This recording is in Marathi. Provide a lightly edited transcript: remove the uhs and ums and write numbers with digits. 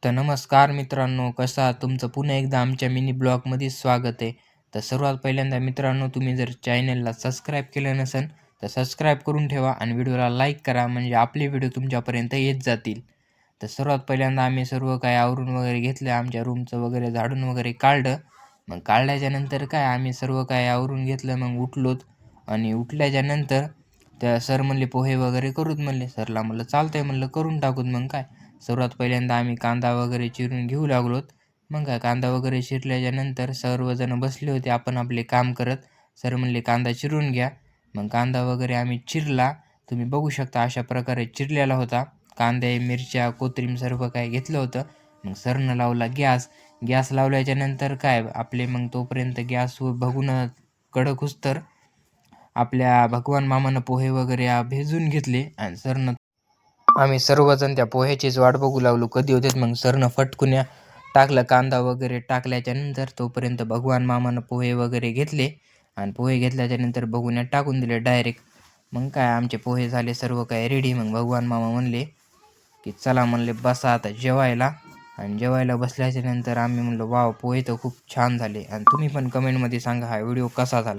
तर नमस्कार मित्रांनो, कसं आहात? तुमचं पुन्हा एकदा आमच्या मिनी ब्लॉगमध्ये स्वागत आहे. तर सर्वात पहिल्यांदा मित्रांनो, तुम्ही जर चॅनलला सबस्क्राईब केलं नसेल तर सबस्क्राईब करून ठेवा आणि व्हिडिओला लाईक करा, म्हणजे आपले व्हिडिओ तुमच्यापर्यंत येत जातील. तर सर्वात पहिल्यांदा आम्ही सर्व काय आवरून वगैरे घेतलं, आमच्या रूमचं वगैरे झाडून वगैरे काढलं. मग काढल्याच्यानंतर काय आम्ही सर्व काय आवरून घेतलं, मग उठलोत. आणि उठल्याच्यानंतर त्या सर म्हणले पोहे वगैरे करूत म्हणले. सरला म्हणलं चालतंय, म्हणलं करून टाकूत. मग काय सर्वात पहिल्यांदा आम्ही कांदा वगैरे चिरून घेऊ लागलोत. मग काय कांदा वगैरे चिरल्याच्यानंतर सर्वजण बसले होते आपण आपले काम करत. सर म्हणले कांदा चिरून घ्या. मग कांदा वगैरे आम्ही चिरला. तुम्ही बघू शकता अशा प्रकारे चिरलेला होता. कांदे, मिरच्या, कोथिंबीर सर्व काय घेतलं होतं. मग सरनं लावला गॅस. गॅस लावल्याच्यानंतर काय आपले मग तोपर्यंत गॅस बघून कडक हुसतर आपल्या भगवान मामानं पोहे वगैरे भेजून घेतले. आणि सरनं आम्ही सर्वजण त्या पोह्याचीच वाट बघू लागलो कधी होते. मग सरनं फटकुन्या टाकलं, कांदा वगैरे टाकल्याच्यानंतर तोपर्यंत भगवान मामानं पोहे वगैरे घेतले. आणि पोहे घेतल्याच्यानंतर भगुन्या टाकून दिले डायरेक्ट. मग काय आमचे पोहे झाले सर्व काय रेडी. मग भगवान मामा म्हणले की चला, म्हणले बसा आता जेवायला. आणि जेवायला बसल्याच्यानंतर आम्ही म्हणलो वाव, पोहे तर खूप छान झाले. आणि तुम्ही पण कमेंटमध्ये सांगा हा व्हिडिओ कसा झाला.